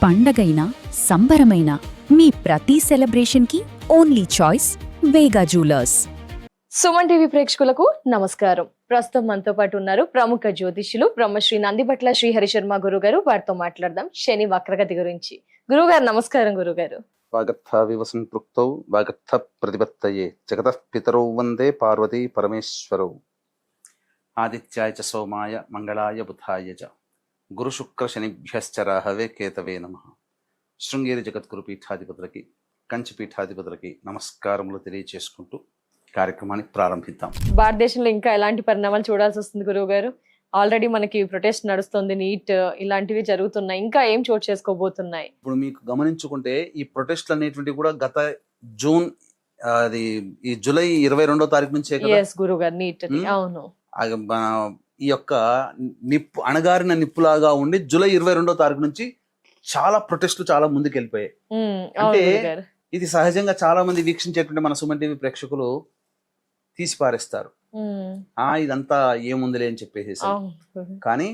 పండగైనా సంబరమైనా మీ ప్రతి సెలబ్రేషన్కి only choice వేగా jewellers. Suman TV ప్రేక్షకులకు నమస్కారం. ప్రస్తుతం మనతో పాటు ఉన్నారు ప్రముఖ జ్యోతిష్యులు బ్రహ్మశ్రీ నందిబట్ల శ్రీహరి శర్మ గురుగారు. వారితో మాట్లాడదాం శని వక్రగతి గురించి. గురుగారు నమస్కారం. గురుగారు వాగర్థ సంపృక్తౌ వాగర్థ ప్రతిపత్తయే జగతః పితరౌ వందే పార్వతీ పరమేశ్వరౌ. ఆదిత్యాయ చ సోమాయ మంగళాయ బుధాయ చ గురు శుక్ర శనిభ్యశ్చ రాహవే కేతవే నమః. శృంగేరి జగద్గురు పీఠాధిపతులకి కంచి పీఠాధిపతులకి నమస్కారములు తెలియచేసుకుంటూ కార్యక్రమాన్ని ప్రారంభిద్దాం. భారతదేశంలో ఇంకా ఎలాంటి పరిణామాలు చూడాల్సి వస్తుంది గురువు గారు? ఆల్రెడీ మనకి ప్రొటెస్ట్ నడుస్తుంది, నీట్ ఇలాంటివి జరుగుతున్నాయి, ఇంకా ఏం చోటు చేసుకోబోతున్నాయి? ఇప్పుడు మీకు గమనించుకుంటే ఈ ప్రొటెస్ట్లు అనేటువంటివి కూడా గత జూన్ ఈ జూలై 22వ తారీఖు నుంచే కదా గురువు గారు నీట్. అవును, ఈ యొక్క అణగారిన నిప్పులాగా ఉండి జూలై 22వ తారీఖు నుంచి చాలా ప్రొటెస్ట్లు చాలా ముందుకు వెళ్ళిపోయాయి. అంటే ఇది సహజంగా చాలా మంది వీక్షించేటువంటి మన సుమన్ టీవీ ప్రేక్షకులు తీసి పారేస్తారు, ఇదంతా ఏముందిలే అని చెప్పేసి. కానీ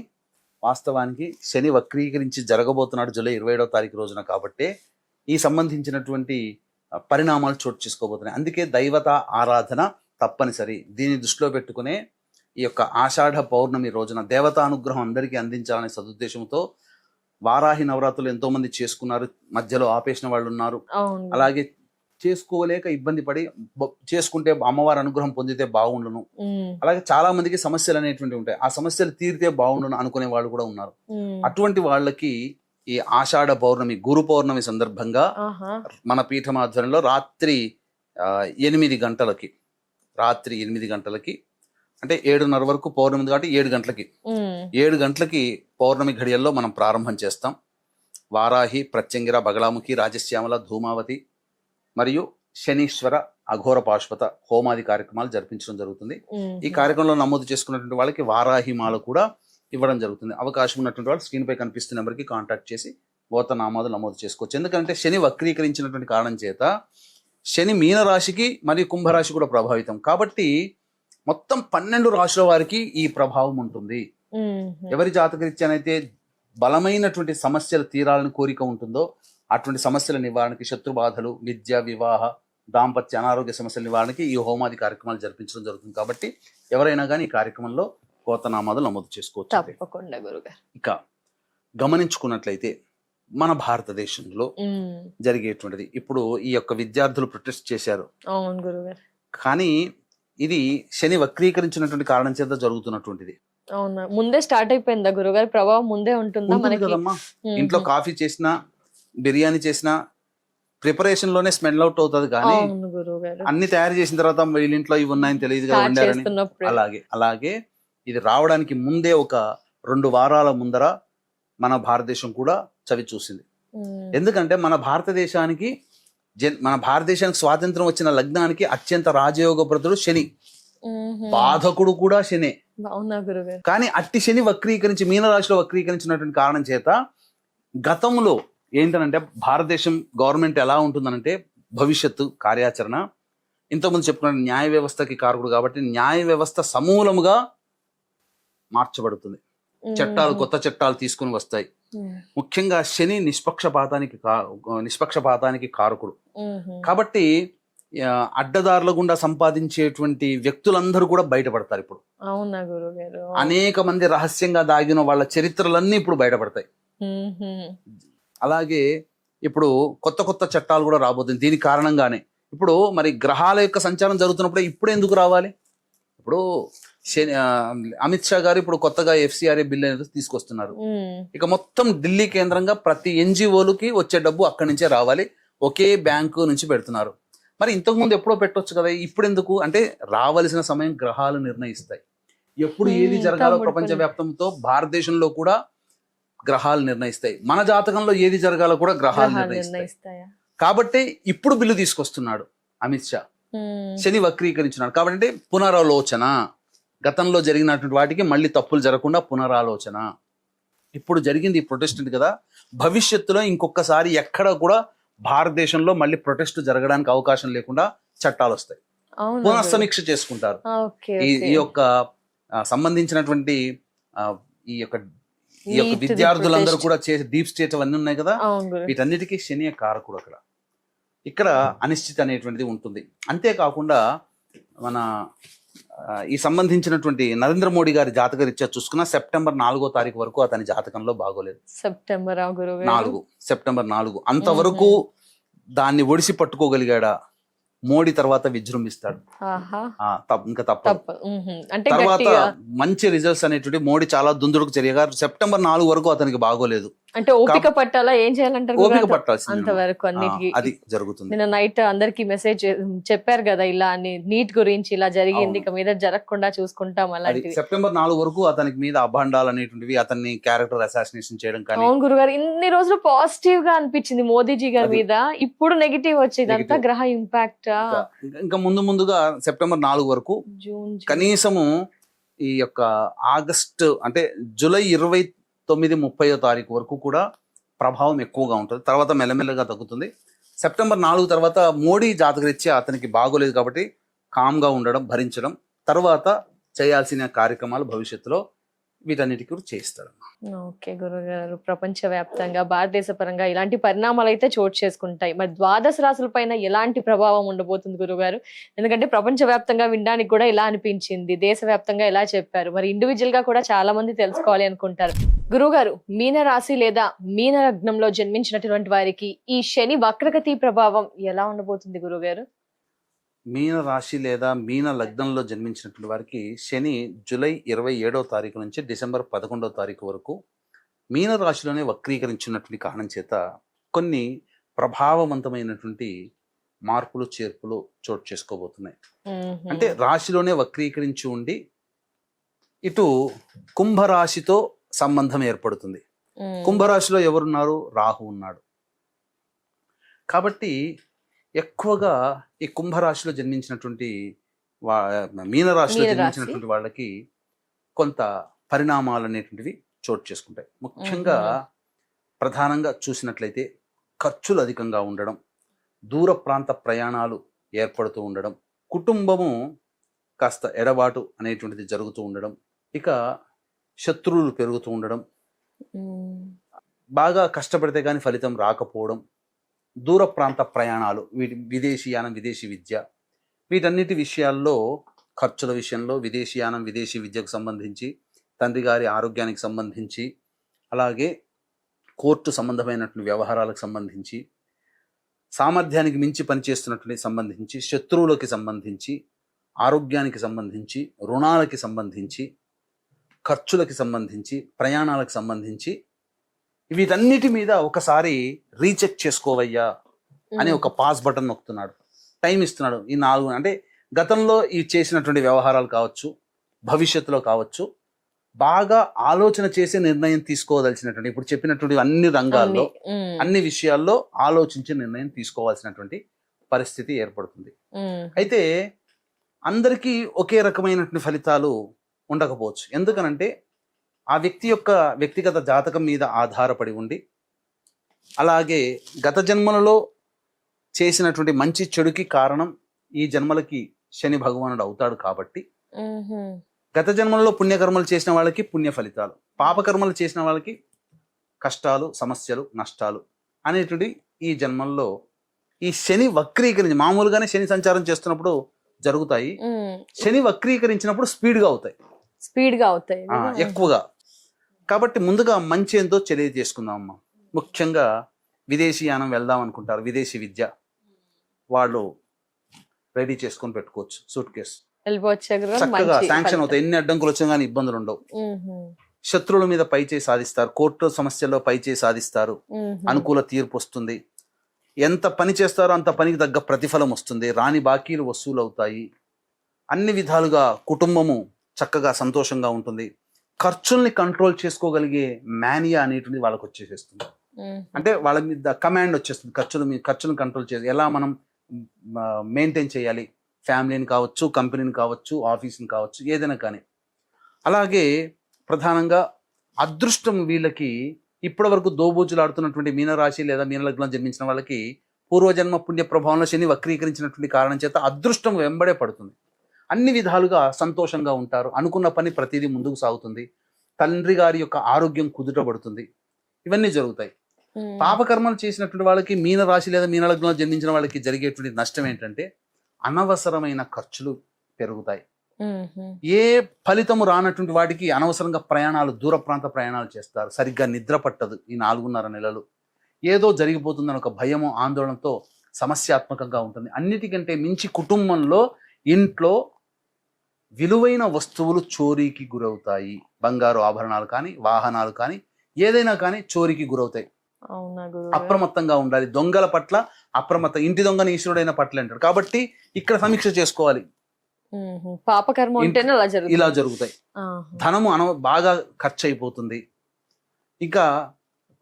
వాస్తవానికి శని వక్రీకరించి జరగబోతున్నాడు జూలై 27వ తారీఖు రోజున. కాబట్టి ఈ సంబంధించినటువంటి పరిణామాలు చోటు చేసుకోబోతున్నాయి. అందుకే దైవత ఆరాధన తప్పనిసరి. దీన్ని దృష్టిలో పెట్టుకునే ఈ యొక్క ఆషాఢ పౌర్ణమి రోజున దేవతానుగ్రహం అందరికీ అందించాలనే సదుద్దేశంతో వారాహి నవరాత్రులు ఎంతో మంది చేసుకున్నారు, మధ్యలో ఆపేసిన వాళ్ళు ఉన్నారు. అలాగే చేసుకోలేక ఇబ్బంది పడి చేసుకుంటే అమ్మవారి అనుగ్రహం పొందితే బాగుండును, అలాగే చాలా మందికి సమస్యలు అనేటువంటి ఉంటాయి, ఆ సమస్యలు తీరితే బాగుండును అనుకునే వాళ్ళు కూడా ఉన్నారు. అటువంటి వాళ్ళకి ఈ ఆషాఢ పౌర్ణమి గురు పౌర్ణమి సందర్భంగా మన పీఠం ఆధ్వర్యంలో రాత్రి 8 గంటలకి అంటే 7:30 వరకు పౌర్ణమి కాబట్టి 7 గంటలకి పౌర్ణమి ఘడియల్లో మనం ప్రారంభం చేస్తాం. వారాహి, ప్రత్యంగిర, బగళాముఖి, రాజశ్యామల, ధూమావతి మరియు శనీశ్వర అఘోర పాశుపత హోమాది కార్యక్రమాలు జరిపించడం జరుగుతుంది. ఈ కార్యక్రమంలో నమోదు చేసుకున్నటువంటి వాళ్ళకి వారాహి మాల కూడా ఇవ్వడం జరుగుతుంది. అవకాశం ఉన్నటువంటి వాళ్ళు స్క్రీన్ పై కనిపిస్తున్న నెంబర్కి కాంటాక్ట్ చేసి గోత్రనామాలు నమోదు చేసుకోవచ్చు. ఎందుకంటే శని వక్రీకరించినటువంటి కారణం చేత శని మీనరాశికి మరియు కుంభరాశి కూడా ప్రభావితం కాబట్టి మొత్తం 12 రాశుల వారికి ఈ ప్రభావం ఉంటుంది. ఎవరి జాతకరీత్యానైతే బలమైనటువంటి సమస్యలు తీరాలని కోరిక ఉంటుందో అటువంటి సమస్యల నివారణకి, శత్రుబాధలు, విద్య, వివాహ, దాంపత్య, అనారోగ్య సమస్యల నివారణకి ఈ హోమాది కార్యక్రమాలు జరిపించడం జరుగుతుంది. కాబట్టి ఎవరైనా కానీ ఈ కార్యక్రమంలో గోత్రనామాలు నమోదు చేసుకోవచ్చు. ఇక గమనించుకున్నట్లయితే మన భారతదేశంలో జరిగేటువంటిది ఇప్పుడు ఈ యొక్క విద్యార్థులు ప్రొటెస్ట్ చేశారు. కానీ ఇది శని వక్రీకరించినటువంటి కారణం చేత జరుగుతున్నటువంటిది. అవునా, ముందే స్టార్ట్ అయిపోయిందా గురుగారు? ప్రభావం ముందే ఉంటుందా మనకి? కదమ్మా, ఇంట్లో కాఫీ చేసినా బిర్యానీ చేసినా ప్రిపరేషన్ లోనే స్మెల్ అవుట్ అవుతుంది. కానీ అన్ని తయారు చేసిన తర్వాత వీళ్ళింట్లో ఇవి ఉన్నాయని తెలియదుగా ఉండారని. అలాగే ఇది రావడానికి ముందే ఒక 2 వారాల ముందర మన భారతదేశం కూడా చవి చూసింది. ఎందుకంటే మన భారతదేశానికి స్వాతంత్రం వచ్చిన లగ్నానికి అత్యంత రాజయోగప్రదుడు శని, బాధకుడు కూడా శనే. కానీ అట్టి శని వక్రీకరించి మీనరాశిలో వక్రీకరించినటువంటి కారణం చేత గతంలో ఏంటనంటే భారతదేశం గవర్నమెంట్ ఎలా ఉంటుందనంటే భవిష్యత్తు కార్యాచరణ ఇంతకుముందు చెప్పుకున్న న్యాయ వ్యవస్థకి కారకుడు కాబట్టి న్యాయ వ్యవస్థ సమూలముగా మార్చబడుతుంది. కొత్త చట్టాలు తీసుకుని వస్తాయి. ముఖ్యంగా శని నిష్పక్షపాతానికి కారకుడు కాబట్టి అడ్డదారుల గుండా సంపాదించేటువంటి వ్యక్తులందరూ కూడా బయటపడతారు. ఇప్పుడు అనేక మంది రహస్యంగా దాగిన వాళ్ళ చరిత్రలన్నీ ఇప్పుడు బయటపడతాయి. అలాగే ఇప్పుడు కొత్త చట్టాలు కూడా రాబోతుంది. దీని కారణంగానే ఇప్పుడు మరి గ్రహాల యొక్క సంచారం జరుగుతున్నప్పుడే ఇప్పుడు ఎందుకు రావాలి? ఇప్పుడు అమిత్ షా గారు ఇప్పుడు కొత్తగా FCRA బిల్ అనేది తీసుకొస్తున్నారు. ఇక మొత్తం ఢిల్లీ కేంద్రంగా ప్రతి NGOలకి వచ్చే డబ్బు అక్కడి నుంచే రావాలి, ఒకే బ్యాంకు నుంచి పెడుతున్నారు. మరి ఇంతకుముందు ఎప్పుడో పెట్టొచ్చు కదా, ఇప్పుడు ఎందుకు అంటే రావాల్సిన సమయం గ్రహాలు నిర్ణయిస్తాయి. ఎప్పుడు ఏది జరగాలో ప్రపంచవ్యాప్తంతో భారతదేశంలో కూడా గ్రహాలు నిర్ణయిస్తాయి. మన జాతకంలో ఏది జరగాలో కూడా గ్రహాలు నిర్ణయిస్తాయి. కాబట్టి ఇప్పుడు బిల్లు తీసుకొస్తున్నాడు అమిత్ షా, శని వక్రీకరించినాడు. కాబట్టి పునరాలోచన, గతంలో జరిగినటువంటి వాటికి మళ్ళీ తప్పులు జరగకుండా పునరాలోచన. ఇప్పుడు జరిగింది ఈ ప్రొటెస్ట్ కదా, భవిష్యత్తులో ఇంకొకసారి ఎక్కడ కూడా భారతదేశంలో మళ్ళీ ప్రొటెస్ట్ జరగడానికి అవకాశం లేకుండా చట్టాలు వస్తాయి, పునఃసమీక్ష చేసుకుంటారు. ఈ యొక్క సంబంధించినటువంటి ఈ యొక్క ఈ యొక్క Neat, విద్యార్థులందరూ test. కూడా చేసే డీప్ స్టేట్ అవన్నీ ఉన్నాయి కదా, అవును గురు. వీటన్నిటికీ శని కారకుడు అక్కడ. ఇక్కడ అనిశ్చితి అనేటువంటిది ఉంటుంది. అంతేకాకుండా మన ఈ సంబంధించినటువంటి నరేంద్ర మోడీ గారి జాతక రీత్యా చూసుకున్న సెప్టెంబర్ 4వ తారీఖు వరకు అతని జాతకంలో బాగోలేదు. సెప్టెంబర్ గురువు గారు. 4 సెప్టెంబర్ 4 అంతవరకు దాన్ని ఒడిసి పట్టుకోగలిగాడా, మోడీ తర్వాత విజృంభిస్తాడు. ఆహా. ఇంకా తప్పదు. తప్పదు. అంటే తర్వాత గట్టిగా మంచి రిజల్ట్స్ అనేటువంటి మోడీ చాలా దుందుడుకు జరిగా సెప్టెంబర్ 4 వరకు అతనికి బాగోలేదు. అంటే ఓపిక పట్టాలా, ఏం చేయాలంటారు ఓపిక గురుగారు? పట్టాల్సింది అంతవరకు అన్నిటికీ అది జరుగుతుంది. నిన్న నైట్ అందరికి మెసేజ్ చెప్పారు కదా, ఇలా అని నీట్ గురించి ఇలా జరిగింది, ఇక మీద జరగకుండా చూసుకుంటాం అది అలాంటివి. సెప్టెంబర్ 4 వరకు అతనికి మీద అభాండాలు అనేటువంటివి, అతన్ని క్యారెక్టర్ అసాసినేషన్ చేయడం కానీ, అవును గురుగారు, ఇన్ని రోజులు పాజిటివ్ గా అనిపించింది మోదీజీ గారి అది. మీద, ఇప్పుడు నెగిటివ్ వచ్చేది అంతా Negative. గ్రహ ఇంపాక్ట్. ఇంకా ముందుగా సెప్టెంబర్ 4 వరకు జూన్ కనీసము ఈ యొక్క ఆగస్టు అంటే జూలై 29, 30వ తారీఖు వరకు కూడా ప్రభావం ఎక్కువగా ఉంటుంది. తర్వాత మెల్లమెల్లగా తగ్గుతుంది. సెప్టెంబర్ 4 తర్వాత మోడీ జాతకరీత్యా అతనికి బాగోలేదు కాబట్టి కామ్గా ఉండడం, భరించడం, తర్వాత చేయాల్సిన కార్యక్రమాలు భవిష్యత్తులో వీటన్నిటికీ కూడా చేస్తాడు. ఓకే గురుగారు, ప్రపంచవ్యాప్తంగా భారతదేశ పరంగా ఇలాంటి పరిణామాలు అయితే చోటు చేసుకుంటాయి. మరి ద్వాదశ రాశుల పైన ఎలాంటి ప్రభావం ఉండబోతుంది గురుగారు? ఎందుకంటే ప్రపంచవ్యాప్తంగా వినడానికి కూడా ఇలా అనిపించింది, దేశవ్యాప్తంగా ఎలా చెప్పారు, మరి ఇండివిజువల్ గా కూడా చాలా మంది తెలుసుకోవాలి అనుకుంటారు. గురుగారు, మీన రాశి లేదా మీన లగ్నంలో జన్మించినటువంటి వారికి ఈ శని వక్రగతి ప్రభావం ఎలా ఉండబోతుంది గురుగారు? మీన రాశి లేదా మీన లగ్నంలో జన్మించినటువంటి వారికి శని జూలై 27వ తారీఖు నుంచి డిసెంబర్ 11వ తారీఖు వరకు మీన రాశిలోనే వక్రీకరించినటువంటి కారణం చేత కొన్ని ప్రభావవంతమైనటువంటి మార్పులు చేర్పులు చోటు చేసుకోబోతున్నాయి. అంటే రాశిలోనే వక్రీకరించి ఉండి ఇటు కుంభరాశితో సంబంధం ఏర్పడుతుంది. కుంభరాశిలో ఎవరున్నారు? రాహు ఉన్నాడు. కాబట్టి ఎక్కువగా ఈ కుంభరాశిలో జన్మించినటువంటి మీనరాశిలో జన్మించినటువంటి వాళ్ళకి కొంత పరిణామాలు అనేటువంటివి చోటు చేసుకుంటాయి. ముఖ్యంగా ప్రధానంగా చూసినట్లయితే ఖర్చులు అధికంగా ఉండడం, దూర ప్రాంత ప్రయాణాలు ఏర్పడుతూ ఉండడం, కుటుంబము కాస్త ఎడబాటు అనేటువంటిది జరుగుతూ ఉండడం, ఇక శత్రువులు పెరుగుతూ ఉండడం, బాగా కష్టపడితే కానీ ఫలితం రాకపోవడం, దూర ప్రాంత ప్రయాణాలు, విదేశీయానం, విదేశీ విద్య, వీటన్నిటి విషయాల్లో ఖర్చుల విషయంలో విదేశీయానం, విదేశీ విద్యకు సంబంధించి, తండ్రి గారి ఆరోగ్యానికి సంబంధించి, అలాగే కోర్టు సంబంధమైనటువంటి వ్యవహారాలకు సంబంధించి, సామర్థ్యానికి మించి పనిచేస్తున్నటువంటి సంబంధించి, శత్రువులకి సంబంధించి, ఆరోగ్యానికి సంబంధించి, రుణాలకి సంబంధించి, ఖర్చులకి సంబంధించి, ప్రయాణాలకు సంబంధించి, వీటన్నిటి మీద ఒకసారి రీచెక్ చేసుకోవయ్యా అని ఒక పాస్ బటన్ నొక్కుతున్నాడు, టైం ఇస్తున్నాడు. ఈ 4 అంటే గతంలో ఈ చేసినటువంటి వ్యవహారాలు కావచ్చు, భవిష్యత్తులో కావచ్చు, బాగా ఆలోచన చేసే నిర్ణయం తీసుకోవాల్సినటువంటి, ఇప్పుడు చెప్పినటువంటి అన్ని రంగాల్లో అన్ని విషయాల్లో ఆలోచించే నిర్ణయం తీసుకోవాల్సినటువంటి పరిస్థితి ఏర్పడుతుంది. అయితే అందరికీ ఒకే రకమైనటువంటి ఫలితాలు ఉండకపోవచ్చు. ఎందుకనంటే ఆ వ్యక్తి యొక్క వ్యక్తిగత జాతకం మీద ఆధారపడి ఉండి, అలాగే గత జన్మలలో చేసినటువంటి మంచి చెడుకి కారణం ఈ జన్మలకి శని భగవానుడు అవుతాడు. కాబట్టి గత జన్మలలో పుణ్యకర్మలు చేసిన వాళ్ళకి పుణ్య ఫలితాలు, పాపకర్మలు చేసిన వాళ్ళకి కష్టాలు, సమస్యలు, నష్టాలు అనేటువంటి ఈ జన్మల్లో ఈ శని వక్రీకరించి, మామూలుగానే శని సంచారం చేస్తున్నప్పుడు జరుగుతాయి, శని వక్రీకరించినప్పుడు స్పీడ్గా అవుతాయి ఎక్కువగా. కాబట్టి ముందుగా మంచి ఏందో తెలియజేసుకుందాం అమ్మా. ముఖ్యంగా విదేశీయానం వెళ్దాం అనుకుంటారు, విదేశీ విద్య వాళ్ళు రెడీ చేసుకొని పెట్టుకోవచ్చు, సూట్ కేసు చక్కగా శాంక్షన్ అవుతాయి. ఎన్ని అడ్డంకులు వచ్చినా కానీ ఇబ్బందులు ఉండవు. శత్రువుల మీద పైచేయి సాధిస్తారు, కోర్టు సమస్యల్లో పైచేయి సాధిస్తారు, అనుకూల తీర్పు వస్తుంది, ఎంత పని చేస్తారో అంత పనికి తగ్గ ప్రతిఫలం వస్తుంది, రాని బాకీలు వసూలు అవుతాయి, అన్ని విధాలుగా కుటుంబము చక్కగా సంతోషంగా ఉంటుంది, ఖర్చుల్ని కంట్రోల్ చేసుకోగలిగే మేనియా అనేటువంటి వాళ్ళకి వచ్చేసేస్తుంది. అంటే వాళ్ళ మీద కమాండ్ వచ్చేస్తుంది, ఖర్చులను కంట్రోల్ చేసి ఎలా మనం మెయింటైన్ చేయాలి, ఫ్యామిలీని కావచ్చు, కంపెనీని కావచ్చు, ఆఫీస్ని కావచ్చు, ఏదైనా కానీ. అలాగే ప్రధానంగా అదృష్టం వీళ్ళకి ఇప్పటి వరకు దోబూచులాడుతున్నటువంటి మీనరాశి లేదా మీనలగ్నం జన్మించిన వాళ్ళకి పూర్వజన్మ పుణ్య ప్రభావంలో శని వక్రీకరించినటువంటి కారణం చేత అదృష్టం వెంబడే పడుతుంది. అన్ని విధాలుగా సంతోషంగా ఉంటారు, అనుకున్న పని ప్రతిదీ ముందుకు సాగుతుంది, తండ్రి గారి యొక్క ఆరోగ్యం కుదుటపడుతుంది. ఇవన్నీ జరుగుతాయి. పాపకర్మలు చేసినటువంటి వాళ్ళకి మీన రాశి లేదా మీన లగ్నంలో జన్మించిన వాళ్ళకి జరిగేటువంటి నష్టం ఏంటంటే అనవసరమైన ఖర్చులు పెరుగుతాయి. ఏ ఫలితము రానటువంటి వాటికి అనవసరంగా ప్రయాణాలు, దూర ప్రాంత ప్రయాణాలు చేస్తారు. సరిగ్గా నిద్ర పట్టదు. ఈ 4.5 నెలలు ఏదో జరిగిపోతుందని ఒక భయము, ఆందోళనతో సమస్యాత్మకంగా ఉంటుంది. అన్నిటికంటే మించి కుటుంబంలో, ఇంట్లో విలువైన వస్తువులు చోరీకి గురవుతాయి. బంగారు ఆభరణాలు కానీ, వాహనాలు కానీ, ఏదైనా కానీ చోరీకి గురవుతాయి. అప్రమత్తంగా ఉండాలి. దొంగల పట్ల ఇంటి దొంగని ఈశ్వరుడైన పట్ల అంటారు. కాబట్టి ఇక్కడ సమీక్ష చేసుకోవాలి. పాపకర్మ ఉంటేనే ఇలా జరుగుతాయి. ధనము బాగా ఖర్చు అయిపోతుంది. ఇంకా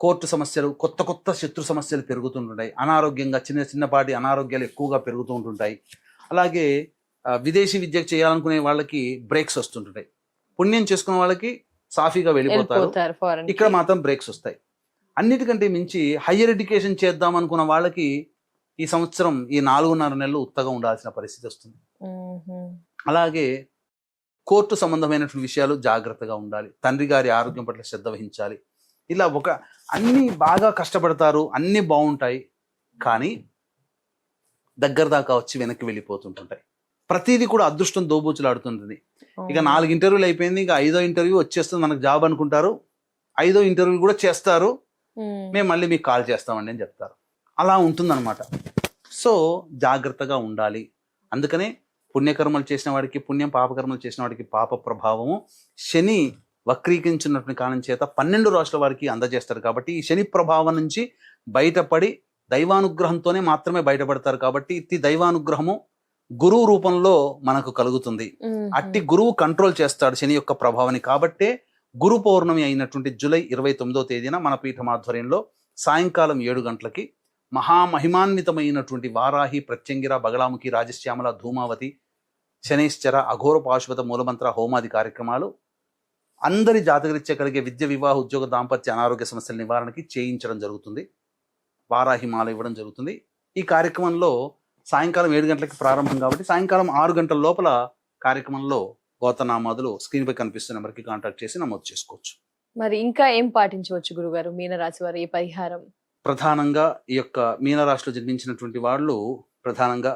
కోర్టు సమస్యలు, కొత్త శత్రు సమస్యలు పెరుగుతుంటాయి. అనారోగ్యంగా చిన్నపాటి అనారోగ్యాలు ఎక్కువగా పెరుగుతూ ఉంటుంటాయి. అలాగే విదేశీ విద్య చేయాలనుకునే వాళ్ళకి బ్రేక్స్ వస్తుంటాయి. పుణ్యం చేసుకునే వాళ్ళకి సాఫీగా వెళ్ళిపోతారు. ఇక్కడ మాత్రం బ్రేక్స్ వస్తాయి. అన్నిటికంటే మించి హయ్యర్ ఎడ్యుకేషన్ చేద్దాం అనుకున్న వాళ్ళకి ఈ సంవత్సరం ఈ 4.5 నెలలు ఉత్తగా ఉండాల్సిన పరిస్థితి వస్తుంది. అలాగే కోర్టు సంబంధమైనటువంటి విషయాలు జాగ్రత్తగా ఉండాలి. తండ్రి గారి ఆరోగ్యం పట్ల శ్రద్ధ వహించాలి. ఇలా అన్ని బాగా కష్టపడతారు, అన్ని బాగుంటాయి, కానీ దగ్గర దాకా వచ్చి వెనక్కి వెళ్ళిపోతుంటుంటాయి. ప్రతిదీ కూడా అదృష్టం దోబూచులాడుతుంటుంది. ఇక 4 ఇంటర్వ్యూలు అయిపోయింది, ఇక 5వ ఇంటర్వ్యూ వచ్చేస్తుంది, మనకు జాబ్ అనుకుంటారు. 5వ ఇంటర్వ్యూ కూడా చేస్తారు, మేము మళ్ళీ మీకు కాల్ చేస్తామండి అని చెప్తారు. అలా ఉంటుందన్నమాట. సో జాగ్రత్తగా ఉండాలి. అందుకనే పుణ్యకర్మలు చేసిన వాడికి పుణ్యం, పాపకర్మలు చేసిన వాడికి పాప ప్రభావము శని వక్రీకరించినటువంటి కారణం చేత 12 రాశుల వారికి అందజేస్తారు. కాబట్టి ఈ శని ప్రభావం నుంచి బయటపడి దైవానుగ్రహంతోనే మాత్రమే బయటపడతారు. కాబట్టి ఈ దైవానుగ్రహము గురువు రూపంలో మనకు కలుగుతుంది. అట్టి గురువు కంట్రోల్ చేస్తాడు శని యొక్క ప్రభావాన్ని. కాబట్టే గురు పౌర్ణమి అయినటువంటి జూలై 29వ తేదీన మన పీఠం ఆధ్వర్యంలో సాయంకాలం 7 గంటలకి మహామహిమాన్వితమైనటువంటి వారాహి, ప్రత్యంగిర, బగళాముఖి, రాజశ్యామల, ధూమావతి, శనైశ్చర, అఘోర పాశుపత మూలమంత్ర హోమాది కార్యక్రమాలు అందరి జాతకరీత్యా కలిగే విద్య, వివాహ, ఉద్యోగ, దాంపత్య, అనారోగ్య సమస్యల నివారణకి చేయించడం జరుగుతుంది. వారాహి మాల ఇవ్వడం జరుగుతుంది. ఈ కార్యక్రమంలో సాయంకాలం 7 గంటలకి ప్రారంభం కాబట్టి సాయంకాలం 6 గంటల లోపల కార్యక్రమంలో గోతనామాదులు స్క్రీన్ పై కనిపిస్తున్న నెంబర్కి కాంటాక్ట్ చేసి నమోదు చేసుకోవచ్చు. మరి ఇంకా ఏం పాటించవచ్చు గురుగారు మీనరాశి వారు ఈ పరిహారం? ప్రధానంగా ఈ యొక్క మీనరాశిలో జన్మించినటువంటి వాళ్ళు ప్రధానంగా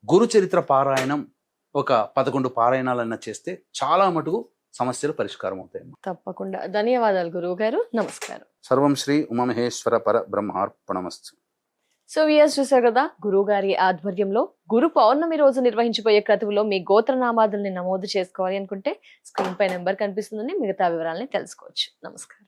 గురు చరిత్ర పారాయణం ఒక 11 పారాయణాలన్నా చేస్తే చాలా మటుకు సమస్యలు పరిష్కారం అవుతాయి. తప్పకుండా. ధన్యవాదాలు గురువు గారు. నమస్కారం. సర్వం శ్రీ ఉమామహేశ్వర పర బ్రహ్మార్పణమస్తు. సో వియర్స్ చూసారు కదా, గురువు గారి ఆధ్వర్యంలో గురు పౌర్ణమి రోజు నిర్వహించబోయే క్రతువులో మీ గోత్రనామాదుల్ని నమోదు చేసుకోవాలి అనుకుంటే స్క్రీన్ పై నెంబర్ కనిపిస్తుందని మిగతా వివరాలని తెలుసుకోవచ్చు. నమస్కారం.